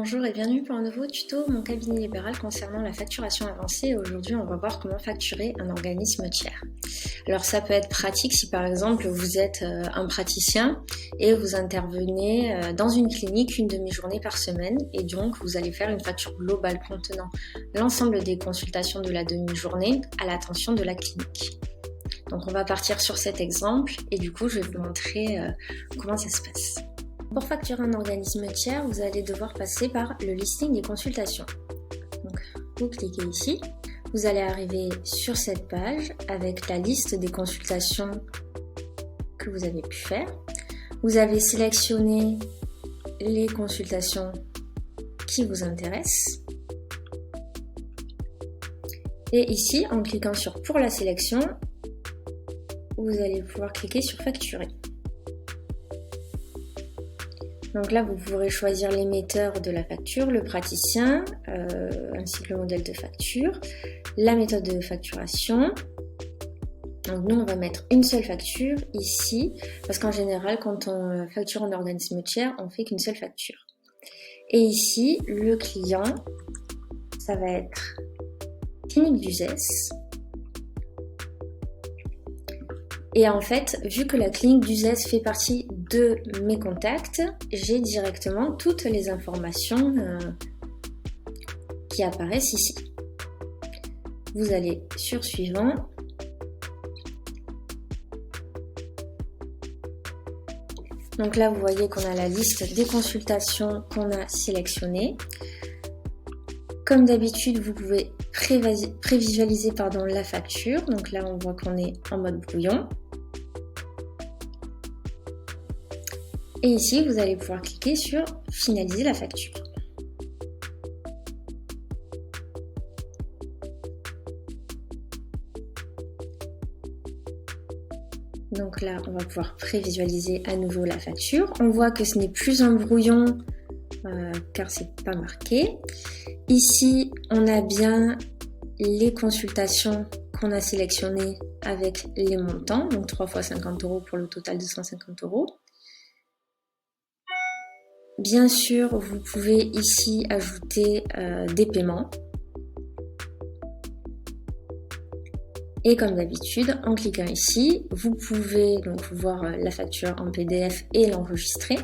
Bonjour et bienvenue pour un nouveau tuto Mon cabinet libéral concernant la facturation avancée. Aujourd'hui, on va voir comment facturer un organisme tiers. Alors ça peut être pratique si par exemple vous êtes un praticien et vous intervenez dans une clinique une demi-journée par semaine et donc vous allez faire une facture globale contenant l'ensemble des consultations de la demi-journée à l'attention de la clinique. Donc on va partir sur cet exemple et du coup je vais vous montrer comment ça se passe. Pour facturer un organisme tiers, vous allez devoir passer par le listing des consultations. Donc, vous cliquez ici, vous allez arriver sur cette page avec la liste des consultations que vous avez pu faire. Vous avez sélectionné les consultations qui vous intéressent. Et ici, en cliquant sur Pour la sélection, vous allez pouvoir cliquer sur Facturer. Donc là, vous pourrez choisir l'émetteur de la facture, le praticien, ainsi que le modèle de facture, la méthode de facturation. Donc nous, on va mettre une seule facture ici, parce qu'en général, quand on facture un organisme tiers, on fait qu'une seule facture. Et ici, le client, ça va être Clinique d'Uzès. Et en fait, vu que la clinique d'Uzès fait partie de mes contacts, j'ai directement toutes les informations qui apparaissent ici. Vous allez sur Suivant. Donc là, vous voyez qu'on a la liste des consultations qu'on a sélectionnées. Comme d'habitude, vous pouvez prévisualiser la facture. Donc là, on voit qu'on est en mode brouillon. Et ici, vous allez pouvoir cliquer sur Finaliser la facture. Donc là, on va pouvoir prévisualiser à nouveau la facture. On voit que ce n'est plus un brouillon car c'est pas marqué. Ici, on a bien les consultations qu'on a sélectionnées avec les montants, donc 3 fois 50 € pour le total de 150 €. Bien sûr, vous pouvez ici ajouter des paiements. Et comme d'habitude, en cliquant ici, vous pouvez donc voir la facture en PDF et l'enregistrer.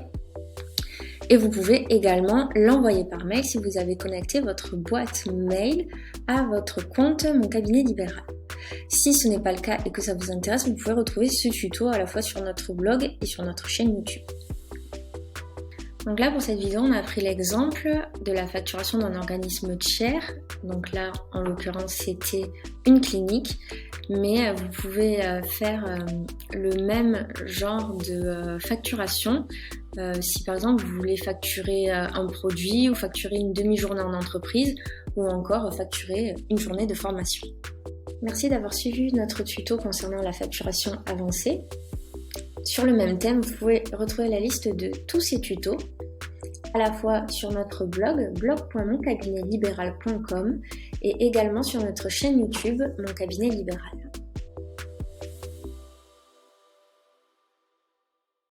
Et vous pouvez également l'envoyer par mail si vous avez connecté votre boîte mail à votre compte Mon cabinet libéral. Si ce n'est pas le cas et que ça vous intéresse, vous pouvez retrouver ce tuto à la fois sur notre blog et sur notre chaîne YouTube. Donc là, pour cette vidéo, on a pris l'exemple de la facturation d'un organisme tiers. Donc là, en l'occurrence, c'était une clinique, mais vous pouvez faire le même genre de facturation. Si par exemple, vous voulez facturer un produit ou facturer une demi-journée en entreprise ou encore facturer une journée de formation. Merci d'avoir suivi notre tuto concernant la facturation avancée. Sur le même thème, vous pouvez retrouver la liste de tous ces tutos à la fois sur notre blog, blog.moncabinetliberal.com et également sur notre chaîne YouTube, Mon cabinet libéral.